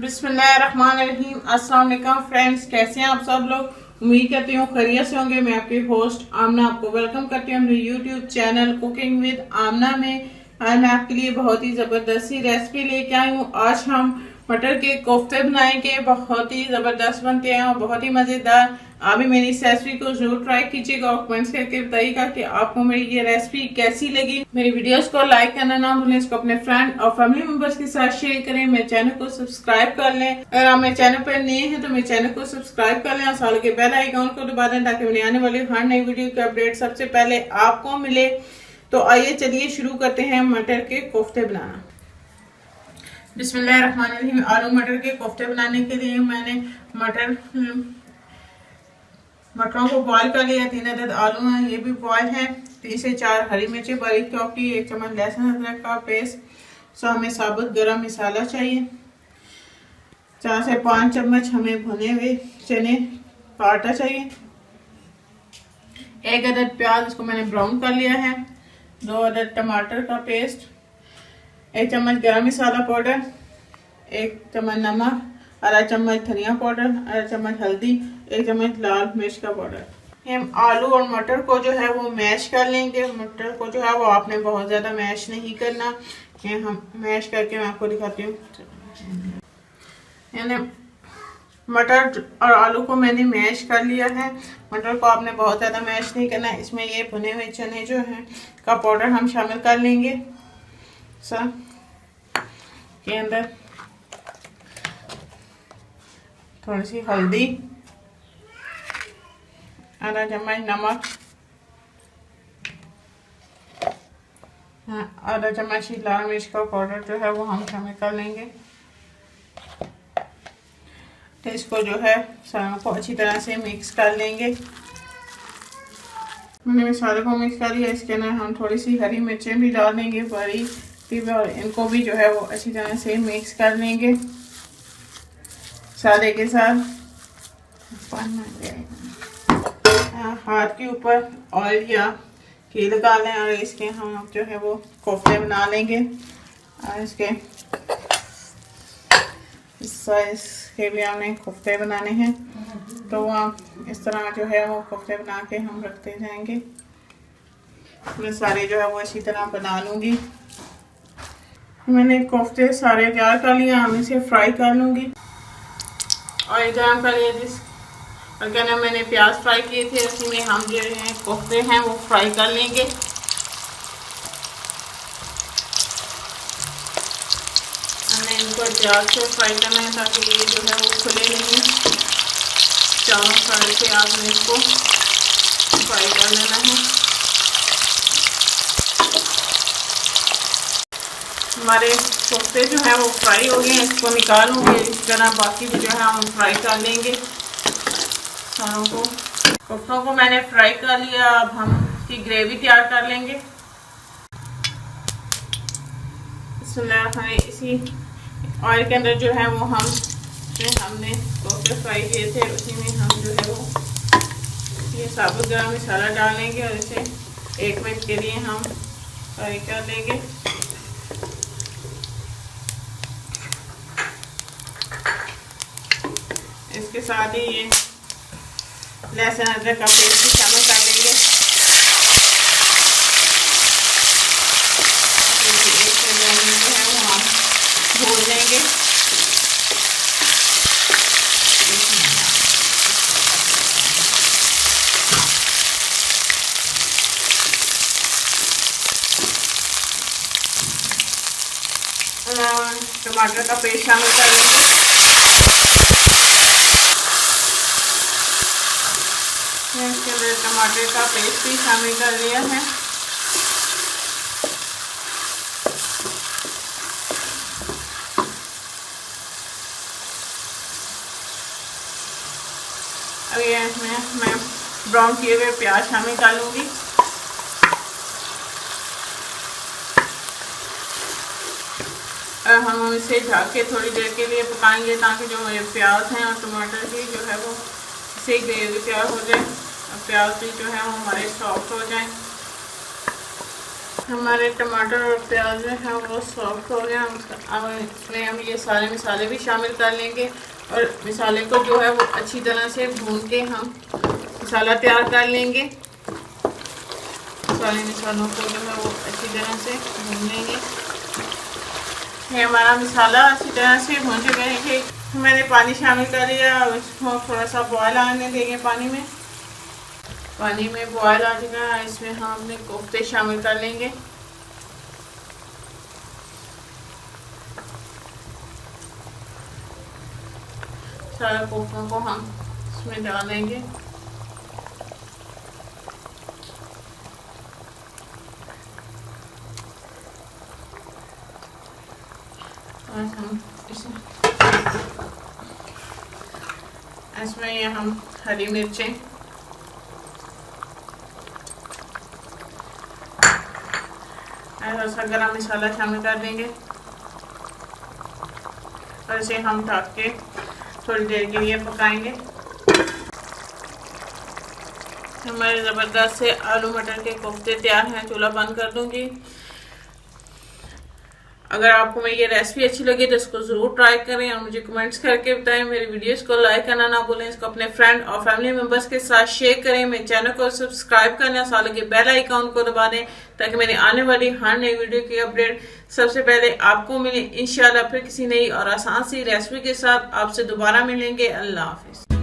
बिस्मिल्लाहिर्रहमानिर्रहीम। अस्सलाम वालेकुम फ्रेंड्स, कैसे हैं आप सब लोग। उम्मीद करती हूँ खैरियत से होंगे। मैं आपकी होस्ट आमना आपको वेलकम करती हूँ अपने यूट्यूब चैनल कुकिंग विद आमना में। आज मैं आपके लिए बहुत ही जबरदस्त सी रेसिपी लेके आई हूँ। आज हम मटर के कोफ्ते बनाएंगे, बहुत ही जबरदस्त बनते हैं और बहुत ही मजेदार। आप भी मेरी इस रेसिपी को जरूर ट्राई कीजिएगा और कमेंट्स करके बताइएगा कि आपको मेरी ये रेसिपी कैसी लगी। मेरी वीडियोस को लाइक करना ना भूलें, इसको अपने फ्रेंड और फैमिली मेंबर्स के साथ शेयर करें। मेरे चैनल को सब्सक्राइब कर लें। अगर आप मेरे चैनल पर नए हैं तो मेरे चैनल को सब्सक्राइब कर लें और साल के बेल आइकन को दबा दें ताकि मेरी आने वाली हर नई वीडियो की अपडेट सबसे पहले आपको मिले। तो आइए चलिए शुरू करते हैं मटर के कोफ्ते बनाना। बिस्मिल्लाहिर्रहमानिर्रहीम। आलू मटर के कोफ्ते बनाने के लिए मैंने मटरों को बॉईल कर लिया। 3 अदद आलू हैं, ये भी बॉईल है। 3 से 4 हरी मिर्ची बारीक चॉप की, 1 चम्मच लहसुन अदरक का पेस्ट। सो हमें साबुत गरम मसाला चाहिए। 4 से 5 चम्मच हमें भुने हुए चने का आटा चाहिए। 1 अदद प्याज, इसको मैंने ब्राउन कर लिया है। 2 अदद टमाटर का पेस्ट। 1 चम्मच गरम मसाला पाउडर। 1 चम्मच नमक। आधा चम्मच धनिया पाउडर। आधा चम्मच हल्दी। 1 चम्मच लाल मिर्च का पाउडर। हम आलू और मटर को जो है वो मैश कर लेंगे। मटर को जो है वो आपने बहुत ज़्यादा मैश नहीं करना। ये हम मैश करके मैं आपको दिखाती हूँ। यानी मटर और आलू को मैंने मैश कर लिया है। मटर को आपने बहुत ज़्यादा मैश नहीं करना। इसमें ये भुने हुए चने जो हैं का पाउडर हम शामिल कर लेंगे। के अंदर थोड़ी सी हल्दी, आधा चम्मच नमक, आधा चम्मच ही लाल मिर्च का पाउडर जो है वो हम शामिल कर लेंगे। तो इसको जो है सारों को अच्छी तरह से मिक्स कर लेंगे। मैंने मसाले को मिक्स कर लिया। इसके अंदर हम थोड़ी सी हरी मिर्चें भी डाल देंगे बारीक, और इनको भी जो है वो अच्छी तरह से मिक्स कर लेंगे मसाले के साथ। हाथ के ऊपर ऑयल या घी लगा लें और इसके हम जो है वो कोफ्ते बना लेंगे। और इसके इस साइज के भी हमने कोफ्ते बनाने हैं, तो वह इस तरह जो है वो कोफ्ते बना के हम रखते जाएंगे। मैं सारे जो है वो इसी तरह बना लूँगी। मैंने कोफ्ते सारे तैयार कर लिया। हम इसे फ्राई कर लूँगी। और गरम कर लिया जिस और क्या ना मैंने प्याज फ्राई किए थे, उसी में हम जो है कोफ्ते हैं वो फ्राई कर लेंगे। हमने इनको प्याज से फ्राई करना है ताकि ये जो है वो खुले नहीं। चारों साइड से आपने इसको फ्राई कर लेना है। हमारे कोफ्ते जो है वो फ्राई हो गए हैं, इसको निकालूंगे। इस तरह बाकी भी जो है हम फ्राई कर लेंगे सारों को। कोफ्तों को मैंने फ्राई कर लिया। अब हम इसकी ग्रेवी तैयार कर लेंगे। इसी ऑयल के अंदर जो है वो हमने कोफ्ते फ्राई किए थे, उसी में हम जो है वो ये साबुत गरम मसाला डालेंगे और इसे 1 मिनट के लिए हम फ्राई कर लेंगे। इसके साथ ही ये लहसुन अदरक का पेस्ट भी शामिल कर लेंगे। एक से 2 मिनट जो है वो हम भून लेंगे। टमाटर का पेस्ट शामिल कर लेंगे। इसके अंदर टमाटर का पेस्ट भी शामिल कर लिया है। अब ये मैं ब्राउन किए हुए प्याज शामिल कर लूँगी। हम इसे ढक के थोड़ी देर के लिए पकाएंगे ताकि जो ये प्याज हैं और टमाटर की जो है वो इसे ग्रेवी तैयार हो जाए और प्याज भी जो है वो हमारे सॉफ्ट हो जाए। हमारे टमाटर और प्याज जो है वो सॉफ्ट हो गया। अब इसमें हम ये सारे मसाले भी शामिल कर लेंगे और मसाले को जो है वो अच्छी तरह से भून के हम मसाला तैयार कर लेंगे। सारे मसालों को जो है वो अच्छी तरह से भून लेंगे। ये हमारा मसाला अच्छी तरह से भून चुके हैं। मैंने पानी शामिल कर लिया। अब इसको थोड़ा सा बॉयल आने देंगे। पानी में बॉयल आ चुका है। इसमें हम अपने कोफ्ते शामिल कर लेंगे। सारे कोफ्तों को हम इसमें डाल देंगे। और हम इसमें ये हम हरी मिर्चें ऐसा सा गरम मसाला शामिल कर देंगे और इसे हम ढक के थोड़ी देर के लिए पकाएंगे। हमारे ज़बरदस्त से आलू मटर के कोफ्ते तैयार हैं। चूल्हा बंद कर दूंगी। अगर आपको मेरी ये रेसिपी अच्छी लगी तो इसको ज़रूर ट्राई करें और मुझे कमेंट्स करके बताएं। मेरी वीडियोस को लाइक करना ना भूलें। इसको अपने फ्रेंड और फैमिली मेंबर्स के साथ शेयर करें। मेरे चैनल को सब्सक्राइब करना, साथ लगे बेल आइकॉन को दबा दें ताकि मेरी आने वाली हर नई वीडियो की अपडेट सबसे पहले आपको मिले। इंशाल्लाह फिर किसी नई और आसान सी रेसिपी के साथ आपसे दोबारा मिलेंगे। अल्लाह हाफिज।